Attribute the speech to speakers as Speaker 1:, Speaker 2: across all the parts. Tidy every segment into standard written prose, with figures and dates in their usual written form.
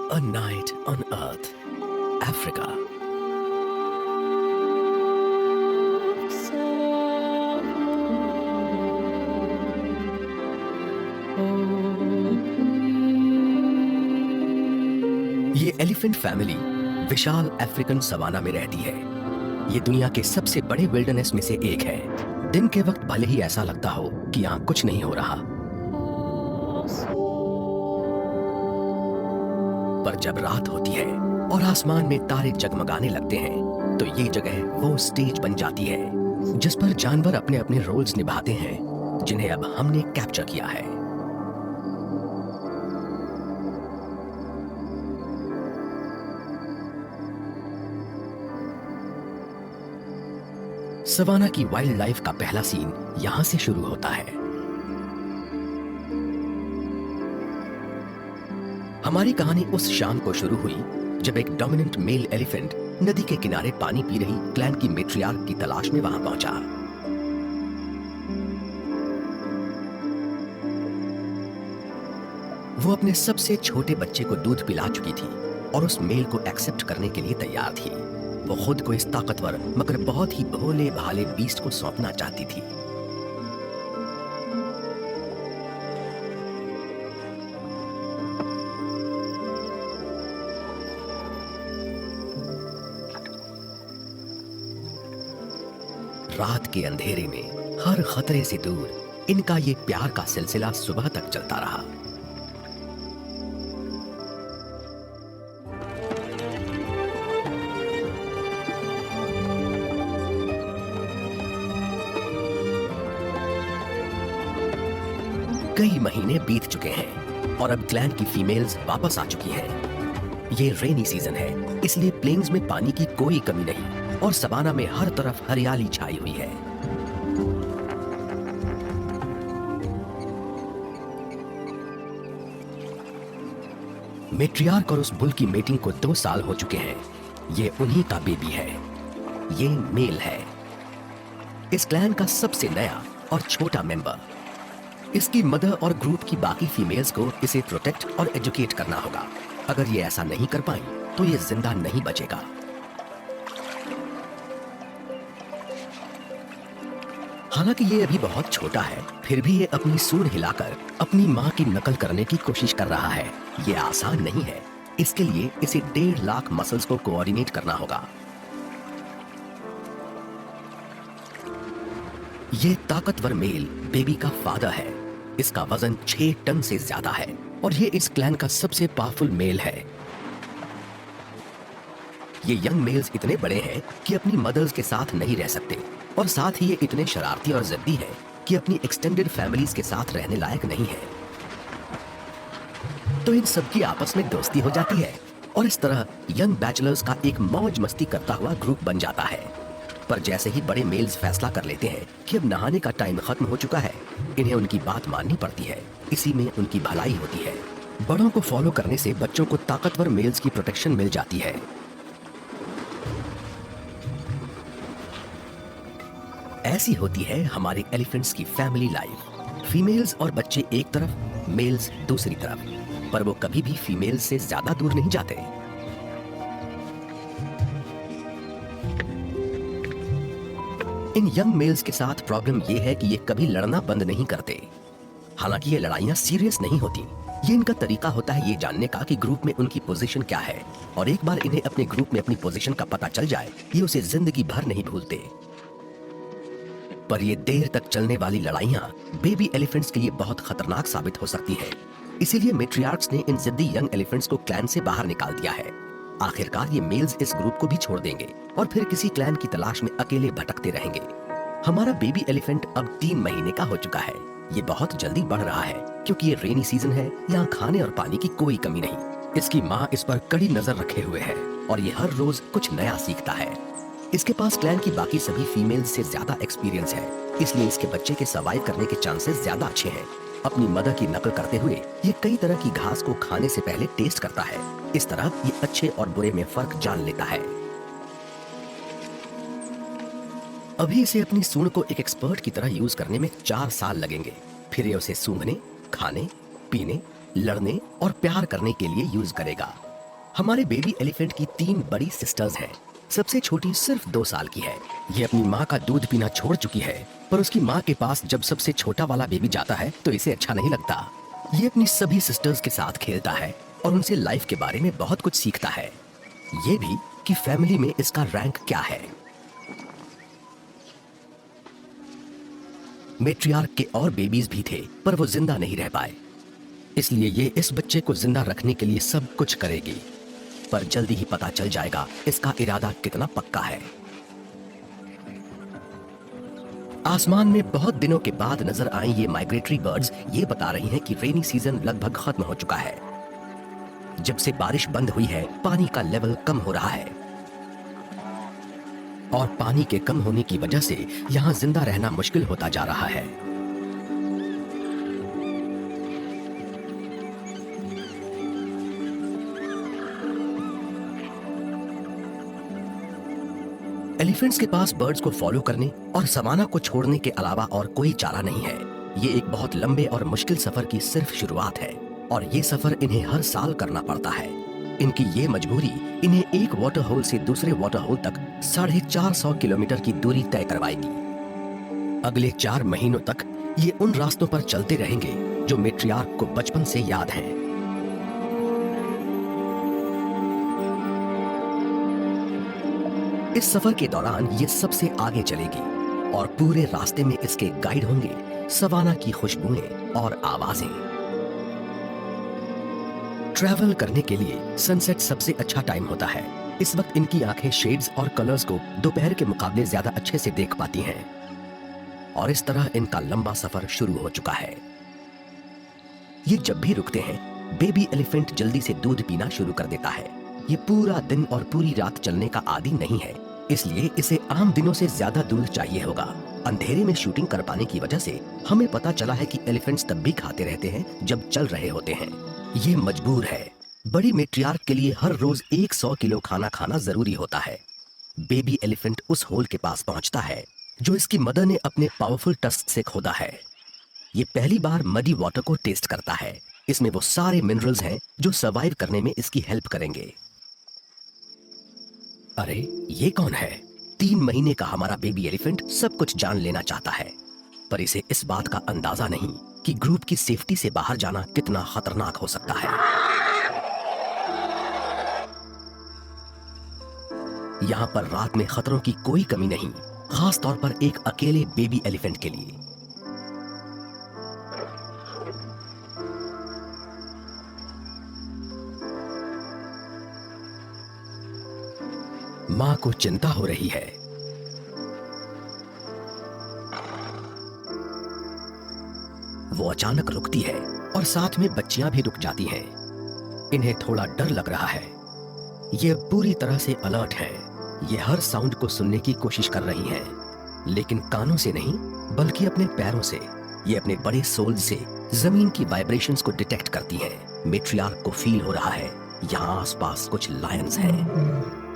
Speaker 1: A Night on Earth, Africa. ये elephant family विशाल African savanna में रहती है। ये दुनिया के सबसे बड़े विल्डरनेस में से एक है। दिन के वक्त भले ही ऐसा लगता हो कि यहाँ कुछ नहीं हो रहा, पर जब रात होती है और आसमान में तारे जगमगाने लगते हैं, तो ये जगह वो स्टेज बन जाती है जिस पर जानवर अपने अपने रोल्स निभाते हैं, जिन्हें अब हमने कैप्चर किया है। सवाना की वाइल्ड लाइफ का पहला सीन यहां से शुरू होता है। हमारी कहानी उस शाम को शुरू हुई जब एक डोमिनेंट मेल एलिफेंट नदी के किनारे पानी पी रही क्लैन की मैट्रियार्क की तलाश में वहां पहुंचा। वो अपने सबसे छोटे बच्चे को दूध पिला चुकी थी और उस मेल को एक्सेप्ट करने के लिए तैयार थी। वो खुद को इस ताकतवर मगर बहुत ही भोले भाले बीस्ट को सौंपना चाहती थी। रात के अंधेरे में हर खतरे से दूर इनका ये प्यार का सिलसिला सुबह तक चलता रहा। कई महीने बीत चुके हैं और अब क्लैन की फीमेल्स वापस आ चुकी हैं। ये रेनी सीजन है, इसलिए प्लेन्स में पानी की कोई कमी नहीं और सवाना में हर तरफ हरियाली छाई हुई है। मैट्रियार्क और उस बुल की मेटिंग को 2 साल हो चुके हैं। ये उन्हीं का बेबी है। ये मेल है, इस क्लैन का सबसे नया और छोटा मेंबर। इसकी मदर और ग्रुप की बाकी फीमेल्स को इसे प्रोटेक्ट और एजुकेट करना होगा। अगर ये ऐसा नहीं कर पाई तो ये जिंदा नहीं बचेगा। हालांकि ये अभी बहुत छोटा है, फिर भी ये अपनी सूंड हिलाकर अपनी मां की नकल करने की कोशिश कर रहा है। ये आसान नहीं है। इसके लिए इसे 1.5 लाख मसल्स को कोऑर्डिनेट करना होगा। ये ताकतवर मेल बेबी का फादर है। इसका वजन 6 टन से ज्यादा है और ये इस क्लैन का सबसे पावरफुल मेल है। ये यंग मेल्स इतने बड़े हैं कि अपनी मदर्स के साथ नहीं रह सकते और साथ ही ये इतने शरारती और जिद्दी हैं कि अपनी एक्सटेंडेड फैमिलीज के साथ रहने लायक नहीं है। तो इन सबकी आपस में दोस्ती हो जाती है और इस तरह यंग बैचलर्स का एक मौज मस्ती करता हुआ ग्रुप बन जाता है। पर जैसे ही बड़े मेल्स फैसला कर लेते हैं कि अब नहाने का टाइम खत्म हो चुका है, इन्हें उनकी बात माननी पड़ती है। इसी में उनकी भलाई होती है। बड़ों को फॉलो करने से बच्चों को ताकतवर मेल्स की प्रोटेक्शन मिल जाती है। ऐसी होती है हमारे एलिफेंट्स की फैमिली लाइफ। फीमेल्स और बच्चे एक तरफ, मेल्स दूसरी तरफ, पर वो कभी भी फीमेल्स से ज्यादा दूर नहीं जाते। इन यंग मेल्स के साथ प्रॉब्लम ये है कि ये कभी लड़ना बंद नहीं करते। हालांकि ये लड़ाइयां सीरियस नहीं होती। ये इनका तरीका होता है ये जानने का कि ग्रुप में उनकी पोजीशन क्या है, और एक बार इन्हें अपने ग्रुप में अपनी पोजीशन का पता चल जाए, ये उसे जिंदगी भर नहीं भूलते। पर ये देर तक चलने वाली लड़ाइयां बेबी एलिफेंट्स के लिए बहुत खतरनाक साबित हो सकती है। इसीलिए मैट्रियार्क्स ने इन जिद्दी यंग एलिफेंट्स को क्लैन से बाहर निकाल दिया है। आखिरकार ये मेल्स इस ग्रुप को भी छोड़ देंगे और फिर किसी क्लैन की तलाश में अकेले भटकते रहेंगे। हमारा बेबी एलिफेंट अब 3 महीने का हो चुका है। ये बहुत जल्दी बढ़ रहा है क्योंकि ये रेनी सीजन है। यहाँ खाने और पानी की कोई कमी नहीं। इसकी माँ इस पर कड़ी नजर रखे हुए है और ये हर रोज कुछ नया सीखता है। इसके पास क्लैन की बाकी सभी फीमेल्स से ज्यादा एक्सपीरियंस है, इसलिए इसके बच्चे के सर्वाइव करने के चांसेस ज्यादा अच्छे हैं। अपनी मदर की नकल करते हुए ये कई तरह की घास को खाने से पहले टेस्ट करता है। इस तरह ये अच्छे और बुरे में फर्क जान लेता है। अभी इसे अपनी सूंड को एक एक्सपर्ट की तरह यूज करने में 4 साल लगेंगे। फिर ये उसे सूंघने, खाने, पीने, लड़ने और प्यार करने के लिए यूज करेगा। हमारे बेबी एलिफेंट की 3 बड़ी सिस्टर्स हैं। सबसे छोटी सिर्फ 2 साल की है। ये अपनी माँ का दूध पीना छोड़ चुकी है, पर उसकी माँ के पास जब सबसे छोटा वाला बेबी जाता है तो इसे अच्छा नहीं लगता। ये अपनी सभी सिस्टर्स के साथ खेलता है और उनसे लाइफ के बारे में बहुत कुछ सीखता है। ये भी कि फैमिली में इसका रैंक क्या है। मैट्रियार्क के और बेबीज भी थे, पर वो जिंदा नहीं रह पाए, इसलिए ये इस बच्चे को जिंदा रखने के लिए सब कुछ करेगी। पर जल्दी ही पता चल जाएगा इसका इरादा कितना पक्का है। आसमान में बहुत दिनों के बाद नजर आई ये माइग्रेटरी बर्ड्स ये बता रही हैं कि रेनी सीजन लगभग खत्म हो चुका है। जब से बारिश बंद हुई है, पानी का लेवल कम हो रहा है और पानी के कम होने की वजह से यहां जिंदा रहना मुश्किल होता जा रहा है। एलिफेंट्स के पास बर्ड्स को फॉलो करने और सवाना को छोड़ने के अलावा और कोई चारा नहीं है। ये एक बहुत लंबे और मुश्किल सफर की सिर्फ शुरुआत है और ये सफर इन्हें हर साल करना पड़ता है। इनकी ये मजबूरी इन्हें एक वाटर होल से दूसरे वाटर होल तक 450 किलोमीटर की दूरी तय करवाएगी। अगले 4 महीनों तक ये उन रास्तों पर चलते रहेंगे जो मैट्रियार्क को बचपन से याद हैं। इस सफर के दौरान ये सबसे आगे चलेगी और पूरे रास्ते में इसके गाइड होंगे सवाना की खुशबुएं और आवाजें। ट्रैवल करने के लिए सनसेट सबसे अच्छा टाइम होता है। इस वक्त इनकी आंखें शेड्स और कलर्स को दोपहर के मुकाबले ज्यादा अच्छे से देख पाती हैं और इस तरह इनका लंबा सफर शुरू हो चुका है। ये जब भी रुकते हैं, बेबी एलिफेंट जल्दी से दूध पीना शुरू कर देता है। ये पूरा दिन और पूरी रात चलने का आदी नहीं है, इसलिए इसे आम दिनों से ज्यादा दूध चाहिए होगा। अंधेरे में शूटिंग कर पाने की वजह से हमें पता चला है कि एलिफेंट्स तब भी खाते रहते हैं जब चल रहे होते हैं। ये मजबूर है। बड़ी मैट्रियार्क के लिए हर रोज 100 किलो खाना खाना जरूरी होता है। बेबी एलिफेंट उस होल के पास पहुंचता है जो इसकी मदर ने अपने पावरफुल टस्क से खोदा है। ये पहली बार मडी वाटर को टेस्ट करता है। इसमें वो सारे मिनरल्स हैं जो सर्वाइव करने में इसकी हेल्प करेंगे। अरे ये कौन है? 3 महीने का हमारा बेबी एलिफेंट सब कुछ जान लेना चाहता है, पर इसे इस बात का अंदाजा नहीं कि ग्रुप की सेफ्टी से बाहर जाना कितना खतरनाक हो सकता है। यहां पर रात में खतरों की कोई कमी नहीं, खास तौर पर एक अकेले बेबी एलिफेंट के लिए। मां को चिंता हो रही है। वो अचानक रुकती है और साथ में बच्चियां भी रुक जाती हैं। इन्हें थोड़ा डर लग रहा है। ये पूरी तरह से अलर्ट है। ये हर साउंड को सुनने की कोशिश कर रही हैं, लेकिन कानों से नहीं बल्कि अपने पैरों से। ये अपने बड़े सोल से जमीन की वाइब्रेशंस को डिटेक्ट करती हैं। मैट्रियार्क को फील हो रहा है यहाँ आसपास कुछ लायंस हैं।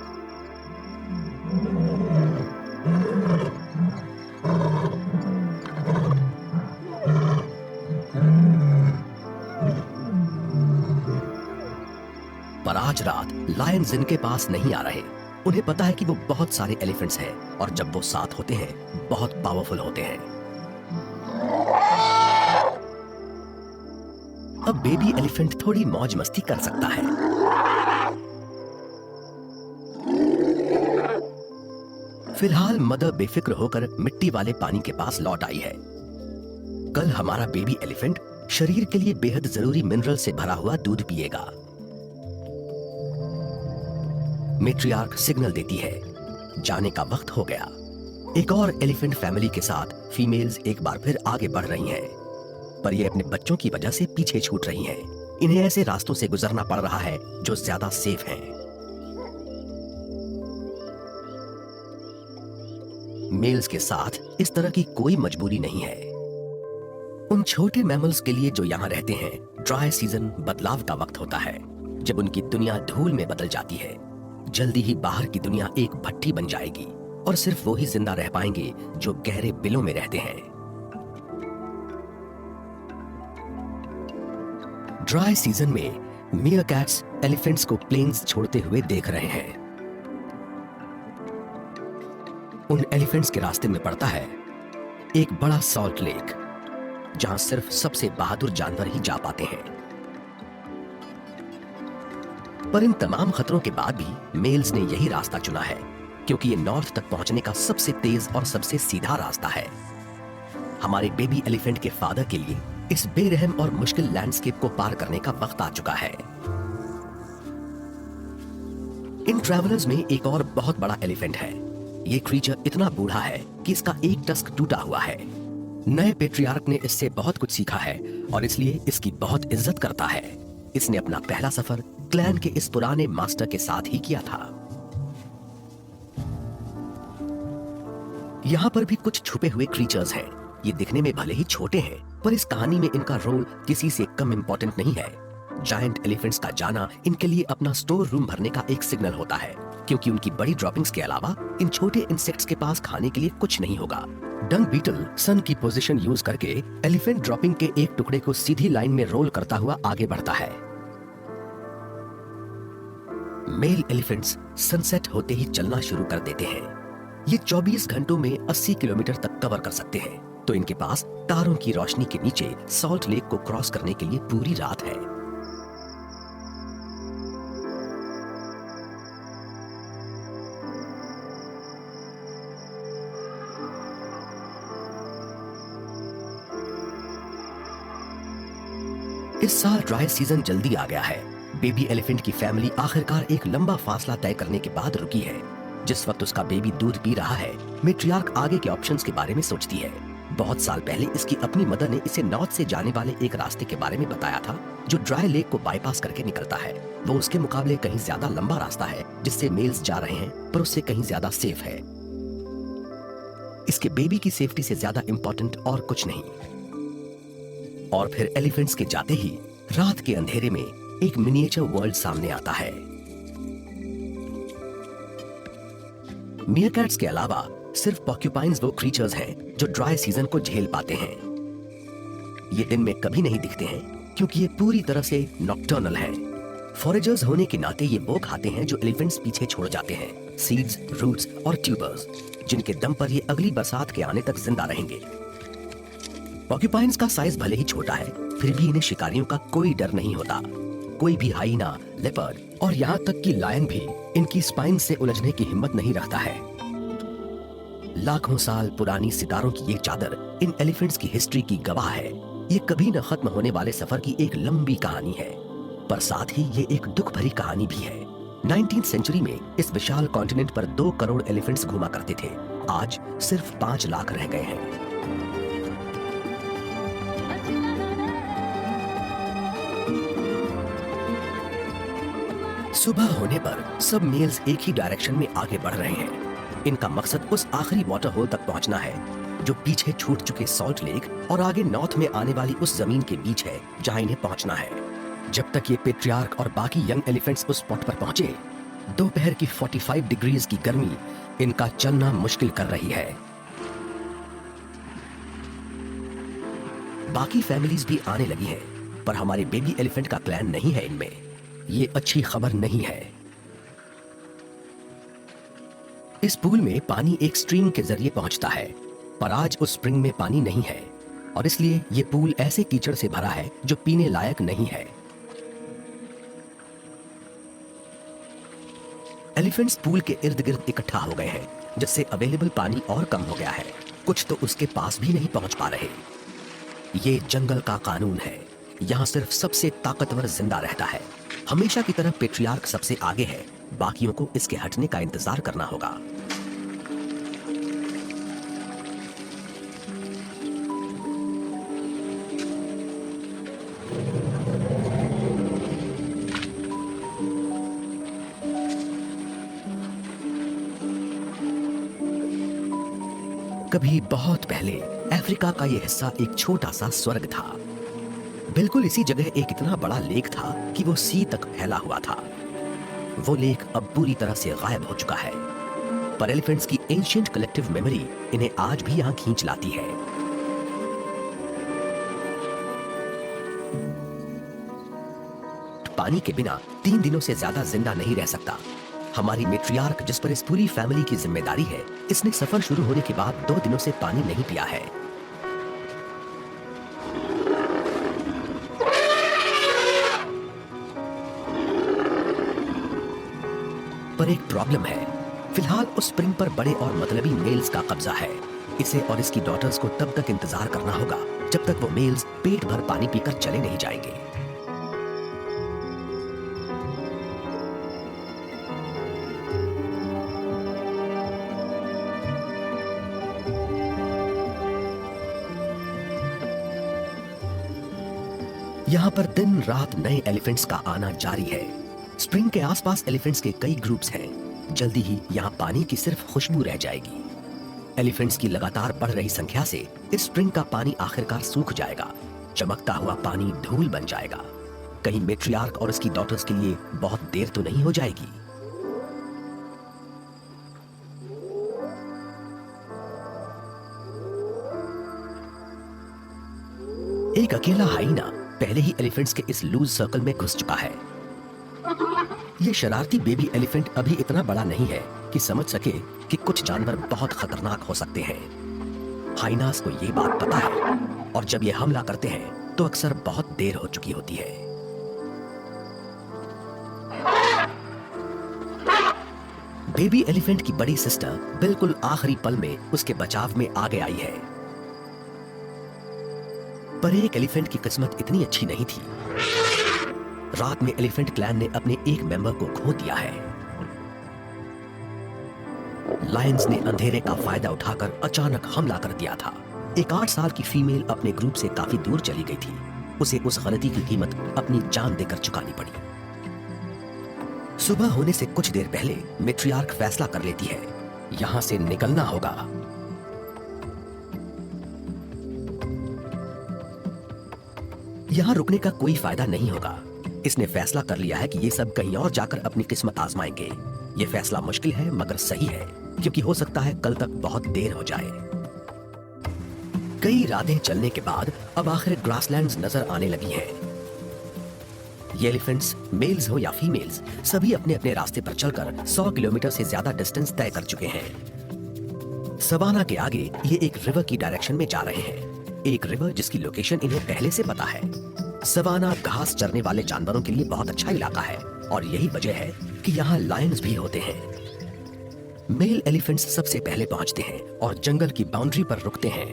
Speaker 1: पर आज रात लायंस इनके पास नहीं आ रहे। उन्हें पता है कि वो बहुत सारे एलिफेंट्स हैं और जब वो साथ होते हैं बहुत पावरफुल होते हैं। अब बेबी एलिफेंट थोड़ी मौज मस्ती कर सकता है। फिलहाल मदर बेफिक्र होकर मिट्टी वाले पानी के पास लौट आई है। कल हमारा बेबी एलिफेंट शरीर के लिए बेहद जरूरी मिनरल से भरा हुआ दूध पिएगा। मैट्रियार्क सिग्नल देती है, जाने का वक्त हो गया। एक और एलिफेंट फैमिली के साथ फीमेल्स एक बार फिर आगे बढ़ रही हैं, पर ये अपने बच्चों की वजह से पीछे छूट रही हैं। इन्हें ऐसे रास्तों से गुजरना पड़ रहा है जो ज्यादा सेफ हैं। मेल्स के साथ इस तरह की कोई मजबूरी नहीं है। उन छोटे मैमल्स के लिए जो यहाँ रहते हैं, ड्राई सीजन बदलाव का वक्त होता है, जब उनकी दुनिया धूल में बदल जाती है। जल्दी ही बाहर की दुनिया एक भट्टी बन जाएगी और सिर्फ वो ही जिंदा रह पाएंगे जो गहरे बिलों में रहते हैं। ड्राई सीजन में मीयरकैट्स एलिफेंट्स को प्लेन्स छोड़ते हुए देख रहे हैं। उन एलिफेंट्स के रास्ते में पड़ता है एक बड़ा सॉल्ट लेक, जहां सिर्फ सबसे बहादुर जानवर ही जा पाते हैं। पर इन तमाम खतरों के बाद भी मेल्स ने यही रास्ता चुना है, क्योंकि ये नॉर्थ तक पहुंचने का सबसे तेज और सबसे सीधा रास्ता है। हमारे बेबी एलिफेंट के फादर के लिए इस बेरहम और मुश्किल लैंडस्केप को पार करने का वक्त आ चुका है। इन ट्रैवलर्स में एक और बहुत बड़ा एलिफेंट है। ये क्रीचर इतना बूढ़ा है कि इसका एक टस्क टूटा हुआ है। नए पेट्रियार्क ने इससे बहुत कुछ सीखा है और इसलिए इसकी बहुत इज्जत करता है। इसने अपना पहला सफर क्लैन के इस पुराने मास्टर के साथ ही किया था। यहाँ पर भी कुछ छुपे हुए क्रीचर्स हैं। ये दिखने में भले ही छोटे हैं, पर इस कहानी में इनका रोल किसी से कम इम्पोर्टेंट नहीं है। जायंट एलिफेंट्स का जाना इनके लिए अपना स्टोर रूम भरने का एक सिग्नल होता है, क्योंकि उनकी बड़ी ड्रॉपिंग्स के अलावा इन छोटे इंसेक्ट्स के पास खाने के लिए कुछ नहीं होगा। डंग बीटल सन की पोजीशन यूज करके एलिफेंट ड्रॉपिंग के एक टुकड़े को सीधी लाइन में रोल करता हुआ आगे बढ़ता है। मेल एलिफेंट्स सनसेट होते ही चलना शुरू कर देते हैं। ये 24 घंटों में 80 किलोमीटर तक कवर कर सकते हैं, तो इनके पास तारों की रोशनी के नीचे सॉल्ट लेक को क्रॉस करने के लिए पूरी रात है। इस साल ड्राई सीजन जल्दी आ गया है। बेबी एलिफेंट की फैमिली आखिरकार एक लंबा फासला तय करने के बाद रुकी है। जिस वक्त उसका बेबी दूध पी रहा है, मैट्रियार्क आगे के ऑप्शंस के बारे में सोचती है। बहुत साल पहले इसकी अपनी मदर ने इसे नॉर्थ से जाने वाले एक रास्ते के बारे में बताया था, जो ड्राई लेक को बाईपास करके निकलता है। वो उसके मुकाबले कहीं ज्यादा लंबा रास्ता है, जिससे मेल्स जा रहे हैं, पर उससे कहीं ज्यादा सेफ है। इसके बेबी की सेफ्टी से ज्यादा इंपॉर्टेंट और कुछ नहीं। और फिर एलिफेंट्स के जाते ही रात के अंधेरे में एक मिनिएचर वर्ल्ड सामने आता है। मीयरकैट्स के अलावा सिर्फ पॉर्क्यूपाइन्स वो क्रीचर्स हैं जो ड्राई सीजन को झेल पाते हैं। ये दिन में कभी नहीं दिखते हैं, क्योंकि ये पूरी तरह से नॉक्टर्नल हैं। फॉरेजर्स होने के नाते ये वो खाते हैं जो एलिफेंट्स पीछे छोड़ जाते हैं, सीड्स, रूट्स और ट्यूबर्स, जिनके दम पर ये अगली बरसात के आने तक जिंदा रहेंगे। पॉर्क्यूपाइन्स का साइज भले ही छोटा है, फिर भी इन्हें शिकारियों का कोई डर नहीं होता। कोई भी हाइना, लेपर्ड और यहाँ तक कि लायन भी इनकी स्पाइन से उलझने की हिम्मत नहीं रखता है। लाखों साल पुरानी सितारों की ये चादर इन एलिफेंट्स की हिस्ट्री की गवाह है। ये कभी न खत्म होने वाले सफर की एक लंबी कहानी है, पर साथ ही ये एक दुख भरी कहानी भी है। 19th सेंचुरी में इस विशाल कॉन्टिनेंट पर 2 करोड़ एलिफेंट्स घुमा करते थे। आज सिर्फ 5 लाख रह गए हैं। सुबह होने पर सब मेल्स एक ही डायरेक्शन में आगे बढ़ रहे हैं। इनका मकसद उस आखिरी वाटर होल तक पहुंचना है, जो पीछे छूट चुके सॉल्ट लेक और आगे नॉर्थ में आने वाली उस जमीन के बीच है, जहां इन्हें पहुंचना है। जब तक ये पेट्रियार्क और बाकी यंग एलिफेंट्स उस स्पॉट पर पहुंचे, दोपहर की 45 डिग्रीज की गर्मी इनका चलना मुश्किल कर रही है। बाकी फैमिलीज भी आने लगी हैं, पर हमारे बेबी एलिफेंट का क्लैन नहीं है इनमें। ये अच्छी खबर नहीं है। इस पूल में पानी एक स्ट्रीम के जरिए पहुंचता है, पर आज उस स्प्रिंग में पानी नहीं है और इसलिए ये पूल ऐसे कीचड़ से भरा है जो पीने लायक नहीं है। एलिफेंट्स पूल के इर्द गिर्द इकट्ठा हो गए हैं, जिससे अवेलेबल पानी और कम हो गया है। कुछ तो उसके पास भी नहीं पहुंच पा रहे। ये जंगल का कानून है, यहाँ सिर्फ सबसे ताकतवर जिंदा रहता है। हमेशा की तरह पेट्रियार्क सबसे आगे है, बाकियों को इसके हटने का इंतजार करना होगा। कभी बहुत पहले अफ्रीका का यह हिस्सा एक छोटा सा स्वर्ग था। बिल्कुल इसी जगह एक इतना बड़ा लेक था कि वो सी तक फैला हुआ था। वो लेक अब पूरी तरह से गायब हो चुका है, पर एलिफेंट्स की एंशिएंट कलेक्टिव मेमोरी इन्हें आज भी यहां खींच लाती है। पानी के बिना 3 दिनों से ज्यादा जिंदा नहीं रह सकता। हमारी मेट्रियार्क, जिस पर इस पूरी फैमिली की जिम्मेदारी है, इसने सफर शुरू होने के बाद 2 दिनों से पानी नहीं पिया है। पर एक प्रॉब्लम है। फिलहाल उस स्प्रिंग पर बड़े और मतलबी मेल्स का कब्जा है। इसे और इसकी डॉटर्स को तब तक इंतजार करना होगा जब तक वो मेल्स पेट भर पानी पीकर चले नहीं जाएंगे। यहाँ पर दिन रात नए एलिफेंट्स का आना जारी है। स्प्रिंग के आसपास एलिफेंट्स के कई ग्रुप्स हैं। जल्दी ही यहाँ पानी की सिर्फ खुशबू रह जाएगी। एलिफेंट्स की लगातार बढ़ रही संख्या से इस स्प्रिंग का पानी आखिरकार सूख जाएगा। चमकता हुआ पानी धूल बन जाएगा। कहीं मेट्रियार्क और उसकी डॉटर्स के लिए बहुत देर तो नहीं हो जाएगी? एक अकेला हाइना पहले ही एलिफेंट्स के इस लूज सर्कल में घुस चुका है। ये शरारती बेबी एलिफेंट अभी इतना बड़ा नहीं है कि समझ सके कि कुछ जानवर बहुत खतरनाक हो सकते हैं। हाइनास को ये बात पता है और जब ये हमला करते हैं तो अक्सर बहुत देर हो चुकी होती है। बेबी एलिफेंट की बड़ी सिस्टर बिल्कुल आखिरी पल में उसके बचाव में आगे आई है। पर एक एलिफेंट की किस्मत इतनी अच्छी नहीं थी। रात में एलिफेंट क्लैन ने अपने एक मेंबर को खो दिया है। लायंस ने अंधेरे का फायदा उठाकर अचानक हमला कर दिया था। एक 8 साल की फीमेल अपने ग्रुप से काफी दूर चली गई थी। उसे उस गलती की कीमत अपनी जान देकर चुकानी पड़ी। सुबह होने से कुछ देर पहले मेट्रियार्क फैसला कर लेती है, यहां से निकलना होगा। यहां रुकने का कोई फायदा नहीं होगा। इसने फैसला कर लिया है कि ये सब कहीं और जाकर अपनी किस्मत आजमाएंगे। ये फैसला मुश्किल है मगर सही है, क्योंकि हो सकता है कल तक बहुत देर हो जाए। कई रातें चलने के बाद अब आखिर ग्रासलैंड्स नजर आने लगी हैं। ये एलिफेंट्स, मेल्स हो या फीमेल्स, सभी अपने अपने रास्ते पर चलकर 100 किलोमीटर से ज्यादा डिस्टेंस तय कर चुके हैं। सवाना के आगे ये एक रिवर की डायरेक्शन में जा रहे हैं। एक रिवर जिसकी लोकेशन इन्हें पहले से पता है। सवाना घास चरने वाले जानवरों के लिए बहुत अच्छा इलाका है और यही वजह है कि यहाँ लायंस भी होते हैं। मेल एलिफेंट्स सबसे पहले पहुंचते हैं और जंगल की बाउंड्री पर रुकते हैं।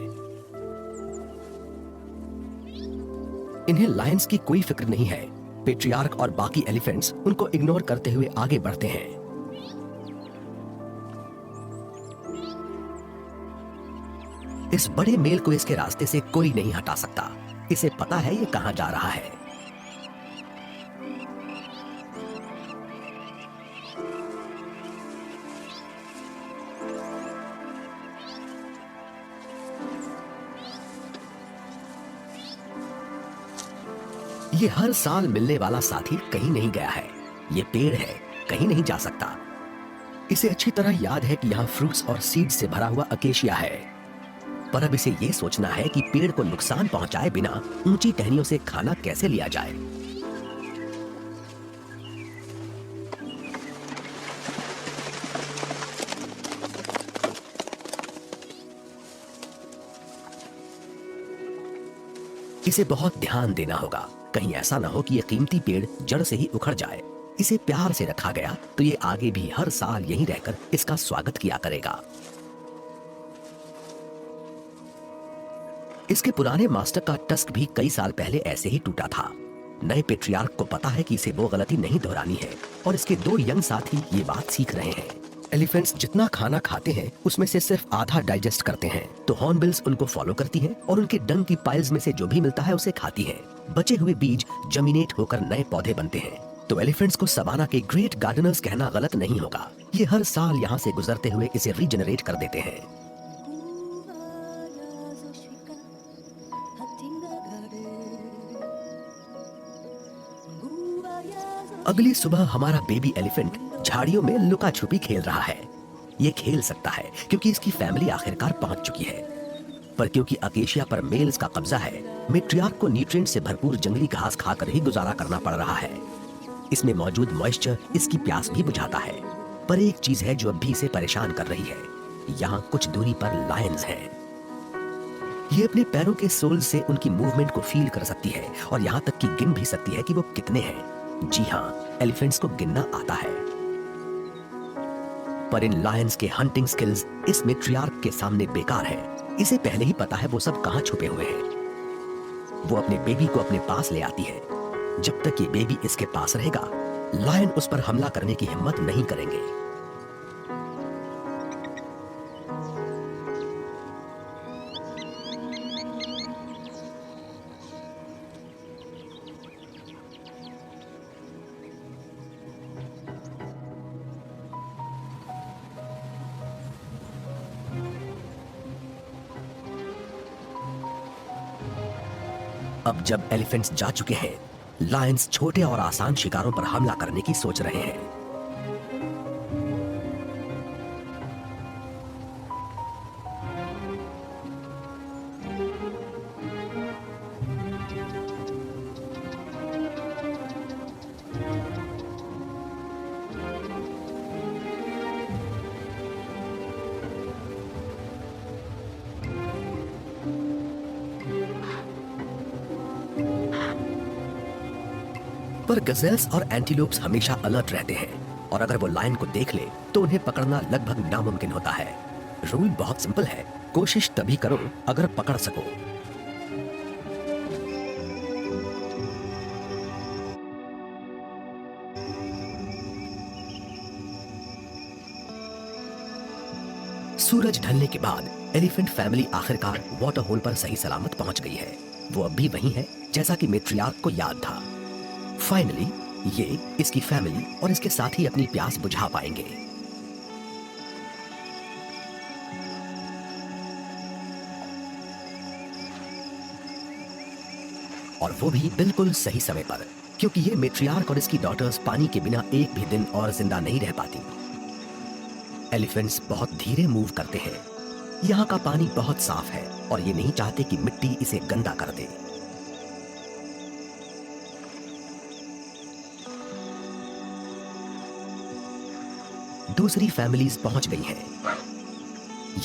Speaker 1: इन्हें लायंस की कोई फिक्र नहीं है। पेट्रियार्क और बाकी एलिफेंट्स उनको इग्नोर करते हुए आगे बढ़ते हैं। इस बड़े मेल को इसके रास्ते से कोई नहीं हटा सकता। इसे पता है ये कहां जा रहा है। ये हर साल मिलने वाला साथी कहीं नहीं गया है। ये पेड़ है, कहीं नहीं जा सकता। इसे अच्छी तरह याद है कि यहाँ फ्रूट्स और सीड्स से भरा हुआ अकेशिया है। पर अब इसे ये सोचना है कि पेड़ को नुकसान पहुंचाए बिना ऊंची टहनियों से खाना कैसे लिया जाए। इसे बहुत ध्यान देना होगा, कहीं ऐसा ना हो कि ये कीमती पेड़ जड़ से ही उखड़ जाए। इसे प्यार से रखा गया तो ये आगे भी हर साल यहीं रहकर इसका स्वागत किया करेगा। इसके पुराने मास्टर का टस्क भी कई साल पहले ऐसे ही टूटा था। नए पेट्रियार्क को पता है कि इसे वो गलती नहीं दोहरानी है और इसके 2 यंग साथी ये बात सीख रहे हैं। एलिफेंट्स जितना खाना खाते हैं उसमें से सिर्फ आधा डाइजेस्ट करते हैं, तो हॉर्नबिल्स उनको फॉलो करती हैं और उनके डंग की पाइल्स में से जो भी मिलता है उसे खाती हैं। बचे हुए बीज जमीनेट होकर नए पौधे बनते हैं। तो एलिफेंट्स को सवाना के ग्रेट गार्डनर्स कहना गलत नहीं होगा। ये हर साल यहाँ से गुजरते हुए इसे रीजनरेट कर देते हैं। अगली सुबह हमारा बेबी एलिफेंट झाड़ियों में लुका छुपी खेल रहा है। ये खेल सकता है क्योंकि इसकी फैमिली आखिरकार पहुंच चुकी है। पर क्योंकि अकेशिया पर मेल्स का कब्जा है, मेट्रियार्क को न्यूट्रिएंट से भरपूर जंगली घास खाकर ही गुजारा करना पड़ रहा है। इसमें मौजूद मॉइस्चर इसकी प्यास भी बुझाता है। पर एक चीज है जो अब भी इसे परेशान कर रही है। यहाँ कुछ दूरी पर लायंस हैं। ये अपने पैरों के सोल से उनकी मूवमेंट को फील कर सकती है और यहाँ तक कि गिन भी सकती है कि वो कितने हैं। जी हाँ, एलिफेंट्स को गिनना आता है। पर इन लायंस के हंटिंग स्किल्स इस मैट्रियार्क के सामने बेकार है। इसे पहले ही पता है वो सब कहां छुपे हुए हैं। वो अपने बेबी को अपने पास ले आती है। जब तक ये बेबी इसके पास रहेगा, लायन उस पर हमला करने की हिम्मत नहीं करेंगे। अब जब एलिफेंट्स जा चुके हैं, लायंस छोटे और आसान शिकारों पर हमला करने की सोच रहे हैं। पर गजेल्स और एंटीलोप्स हमेशा अलर्ट रहते हैं और अगर वो लायन को देख ले तो उन्हें पकड़ना लगभग नामुमकिन होता है। रूल बहुत सिंपल है, कोशिश तभी करो अगर पकड़ सको। सूरज ढलने के बाद एलिफेंट फैमिली आखिरकार वाटर होल पर सही सलामत पहुंच गई है। वो अब भी वहीं है जैसा कि मैट्रियार्क को याद था। फाइनली ये, इसकी फैमिली और इसके साथ ही अपनी प्यास बुझा पाएंगे। और वो भी बिल्कुल सही समय पर, क्योंकि ये मैट्रियार्क और इसकी डॉटर्स पानी के बिना एक भी दिन और जिंदा नहीं रह पाती। एलिफेंट्स बहुत धीरे मूव करते हैं। यहाँ का पानी बहुत साफ है और ये नहीं चाहते कि मिट्टी इसे गंदा कर दे। दूसरी फैमिलीज पहुंच गई हैं।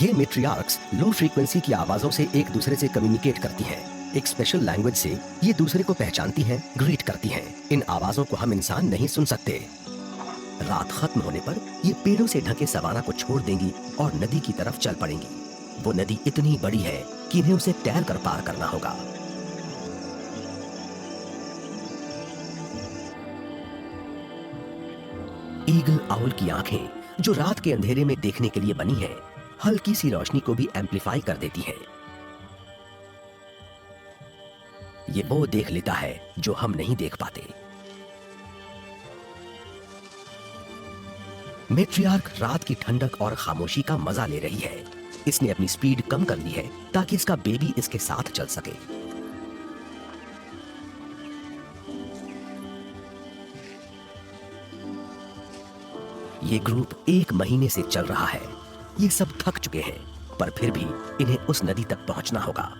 Speaker 1: ये मैट्रियार्क्स लो फ्रीक्वेंसी की आवाजों से एक दूसरे से कम्युनिकेट करती हैं। एक स्पेशल लैंग्वेज से ये दूसरे को पहचानती हैं, ग्रीट करती हैं। इन आवाजों को हम इंसान नहीं सुन सकते। रात खत्म होने पर ये पेड़ों से ढके सवाना को छोड़ देंगी और नदी की तरफ चल पड़ेंगी। वो नदी इतनी बड़ी है कि इन्हें उसे तैर कर पार करना होगा। ईगल आउल की आंखें, जो रात के अंधेरे में देखने के लिए बनी है, हल्की सी रोशनी को भी एम्पलीफाई कर देती हैं। ये वो देख लेता है जो हम नहीं देख पाते। मैट्रियार्क रात की ठंडक और खामोशी का मजा ले रही है। इसने अपनी स्पीड कम कर दी है ताकि इसका बेबी इसके साथ चल सके। ये ग्रुप 1 महीने से चल रहा है। ये सब थक चुके हैं, पर फिर भी इन्हें उस नदी तक पहुंचना होगा।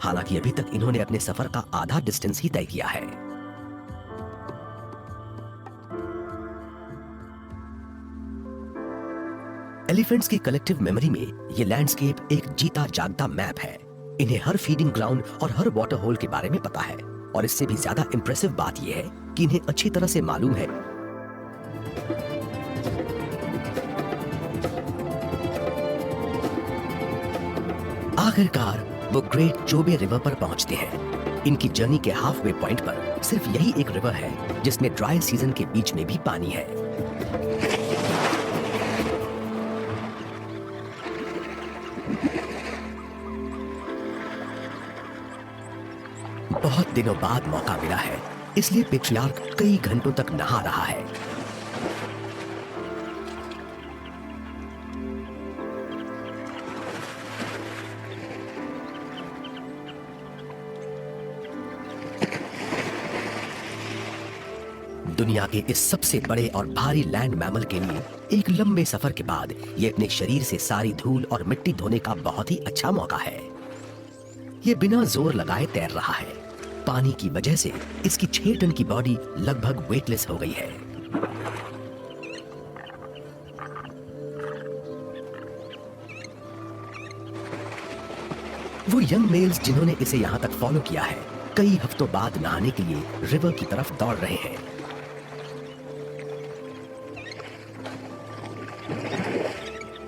Speaker 1: हालांकि अभी तक इन्होंने अपने सफर का आधा डिस्टेंस ही तय किया है। एलिफेंट्स की कलेक्टिव मेमोरी में ये लैंडस्केप एक जीता जागता मैप है। इन्हें हर फीडिंग ग्राउंड और हर वाटर होल के बारे में पता है। और इससे भी ज्यादा इंप्रेसिव बात यह है कि इन्हें अच्छी तरह से मालूम है आखिरकार वो ग्रेट चोबे रिवर पर पहुंचते हैं। इनकी जर्नी के हाफ वे पॉइंट पर सिर्फ यही एक रिवर है जिसमें ड्राई सीजन के बीच में भी पानी है। बहुत दिनों बाद मौका मिला है, इसलिए पैट्रियार्क कई घंटों तक नहा रहा है। दुनिया के इस सबसे बड़े और भारी लैंड मैमल के लिए एक लंबे सफर के बाद ये अपने शरीर से सारी धूल और मिट्टी धोने का बहुत ही अच्छा मौका है। ये बिना जोर लगाए तैर रहा है। पानी की वजह से इसकी 6 टन की बॉडी लगभग वेटलेस हो गई है। वो यंग मेल्स जिन्होंने इसे यहां तक फॉलो किया है, कई हफ्तों बाद नहाने के लिए रिवर की तरफ दौड़ रहे हैं।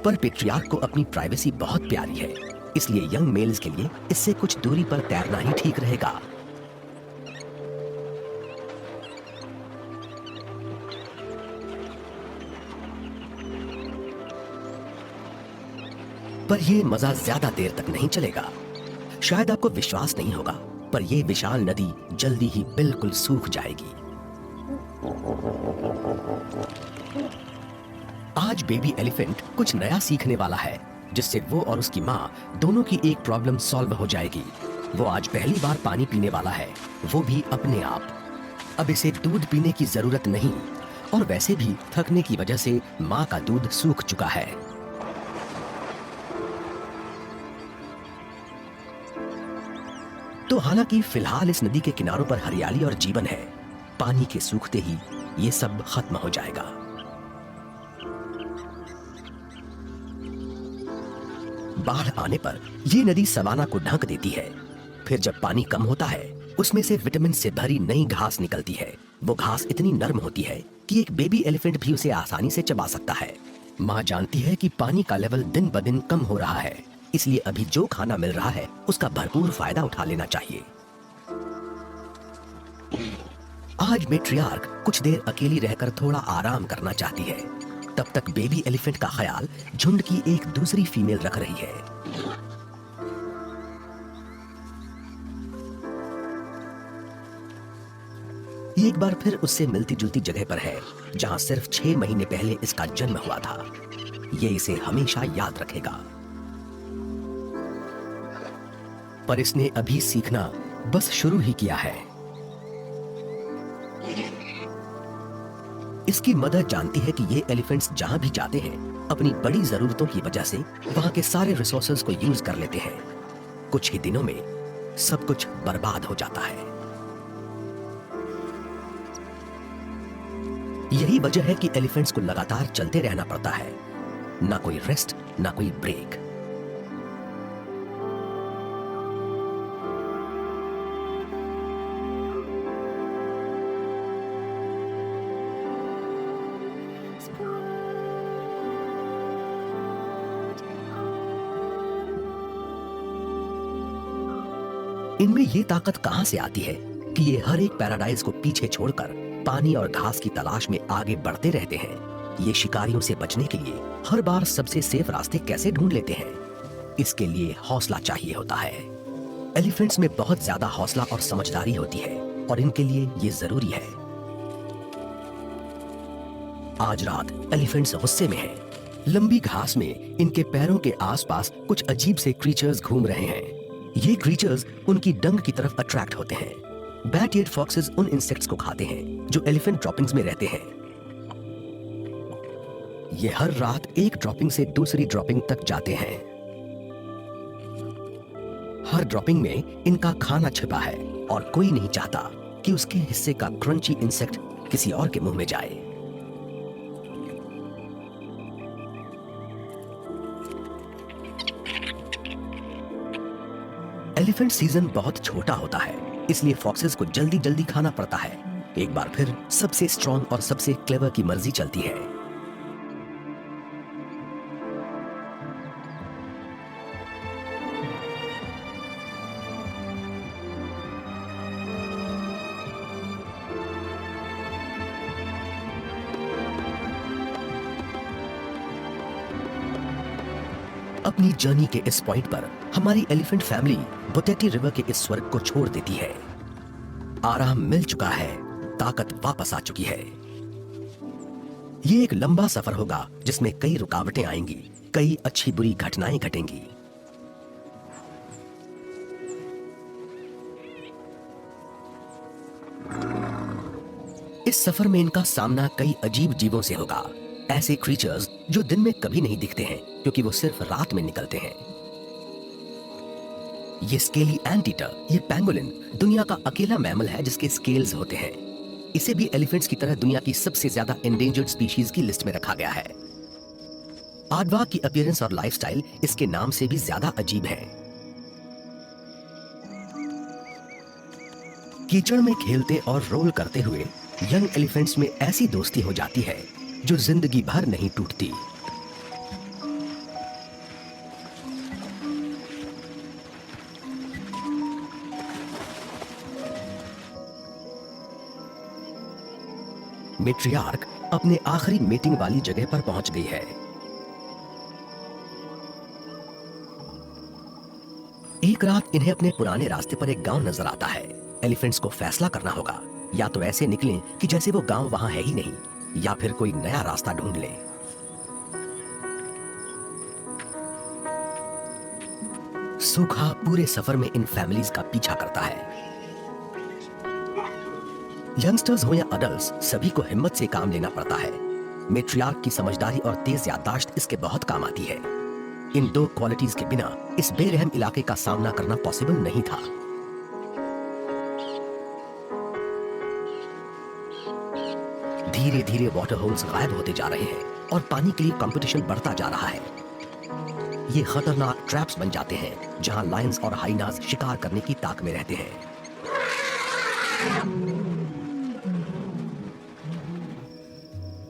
Speaker 1: पर पेट्रियार्क को अपनी प्राइवेसी बहुत प्यारी है, इसलिए यंग मेल्स के लिए इससे कुछ दूरी पर तैरना ही ठीक रहेगा। पर यह मजा ज्यादा देर तक नहीं चलेगा। शायद आपको विश्वास नहीं होगा, पर यह विशाल नदी जल्दी ही बिल्कुल सूख जाएगी। आज बेबी एलिफेंट कुछ नया सीखने वाला है, जिससे वो और उसकी माँ दोनों की एक प्रॉब्लम सॉल्व हो जाएगी। वो आज पहली बार पानी पीने वाला है, वो भी अपने आप। अब इसे दूध पीने की जरूरत नहीं, और वैसे भी थकने की वजह से माँ का दूध सूख चुका है। तो हालांकि फिलहाल इस नदी के किनारों पर हरियाली और जीवन है, पानी के सूखते ही ये सब खत्म हो जाएगा। बाढ़ आने पर ये नदी सवाना को ढक देती है। फिर जब पानी कम होता है, उसमें से विटामिन से भरी नई घास निकलती है। वो घास इतनी नरम होती है कि एक बेबी एलिफेंट भी उसे आसानी से चबा सकता है। माँ जानती है कि पानी का लेवल दिन ब दिन कम हो रहा है, इसलिए अभी जो खाना मिल रहा है उसका भरपूर फायदा उठा लेना चाहिए। आज मैट्रियार्क कुछ देर अकेली रहकर थोड़ा आराम करना चाहती है। तब तक बेबी एलिफेंट का ख्याल झुंड की एक दूसरी फीमेल रख रही है। ये एक बार फिर उससे मिलती जुलती जगह पर है, जहां सिर्फ 6 महीने पहले इसका जन्म हुआ था। ये इसे हमेशा याद रखेगा। पर इसने अभी सीखना बस शुरू ही किया है। इसकी मदर जानती है कि ये एलिफेंट्स जहां भी जाते हैं, अपनी बड़ी जरूरतों की वजह से वहां के सारे रिसोर्सेज को यूज कर लेते हैं। कुछ ही दिनों में सब कुछ बर्बाद हो जाता है। यही वजह है कि एलिफेंट्स को लगातार चलते रहना पड़ता है, ना कोई रेस्ट, ना कोई ब्रेक। इनमें ये ताकत कहां से आती है कि ये हर एक पैराडाइज को पीछे छोड़कर पानी और घास की तलाश में आगे बढ़ते रहते हैं। ये शिकारियों से बचने के लिए हर बार सबसे सेफ रास्ते कैसे ढूंढ लेते हैं, इसके लिए हौसला चाहिए होता है। एलिफेंट्स में बहुत ज्यादा हौसला और समझदारी होती है, और इनके लिए ये जरूरी है। आज रात एलिफेंट्स गुस्से में हैं। लंबी घास में इनके पैरों के आसपास कुछ अजीब से क्रीचर्स घूम रहे हैं। ये क्रीचर्स उनकी डंग की तरफ अट्रैक्ट होते हैं। बैट-ईयर्ड फॉक्सेस उन इंसेक्ट्स को खाते हैं जो एलिफेंट ड्रॉपिंग्स में रहते हैं। ये हर रात एक ड्रॉपिंग से दूसरी ड्रॉपिंग तक जाते हैं। हर ड्रॉपिंग में इनका खाना छिपा है, और कोई नहीं चाहता कि उसके हिस्से का क्रंची इंसेक्ट किसी और के मुंह में जाए। एलिफेंट सीजन बहुत छोटा होता है, इसलिए फॉक्सेस को जल्दी जल्दी खाना पड़ता है। एक बार फिर सबसे स्ट्रॉन्ग और सबसे क्लेवर की मर्जी चलती है। अपनी जर्नी के इस पॉइंट पर हमारी एलिफेंट फैमिली बोटेटी रिवर के इस स्वर्ग को छोड़ देती है। आराम मिल चुका है, ताकत वापस आ चुकी है। ये एक लंबा सफर होगा जिसमें कई रुकावटें आएंगी, कई अच्छी बुरी घटनाएं घटेंगी। इस सफर में इनका सामना कई अजीब जीवों से होगा। ऐसे क्रीचर्स जो दिन में कभी नहीं दिखते हैं, क्योंकि वो सिर्फ रात में निकलते हैं। ये स्केली एंटीटर, ये पैंगोलिन दुनिया का अकेला मैमल है जिसके स्केल्स होते हैं। इसे भी एलिफेंट्स की तरह दुनिया की सबसे ज्यादा एंडेंजर्ड स्पीशीज की लिस्ट में रखा गया है। आडवाक की अपीयरेंस और लाइफस्टाइल इसके नाम से भी ज्यादा अजीब है। कीचड़ में खेलते और रोल करते हुए यंग एलिफेंट्स में ऐसी दोस्ती हो जाती है जो जिंदगी भर नहीं टूटती। मेट्रियार्क अपने आखिरी मीटिंग वाली जगह पर पहुंच गई है। एक रात इन्हें अपने पुराने रास्ते पर एक गांव नजर आता है। एलिफेंट्स को फैसला करना होगा, या तो ऐसे निकलें कि जैसे वो गांव वहां है ही नहीं, या फिर कोई नया रास्ता ढूंढ लें। सूखा पूरे सफर में इन फैमिलीज का पीछा करता है। यंगस्टर्स हो या अडल्ट्स, सभी को हिम्मत से काम लेना पड़ता है। मेट्रियार्क की समझदारी और तेज याददाश्त इसके बहुत काम आती है। इन दो क्वालिटीज के बिना इस बेरहम इलाके का सामना करना पॉसिबल नहीं था। धीरे धीरे वाटर होल्स गायब होते जा रहे हैं और पानी के लिए कंपटीशन बढ़ता जा रहा है। ये खतरनाक ट्रैप्स बन जाते हैं जहां लायंस और हाइनास शिकार करने की ताक में रहते हैं।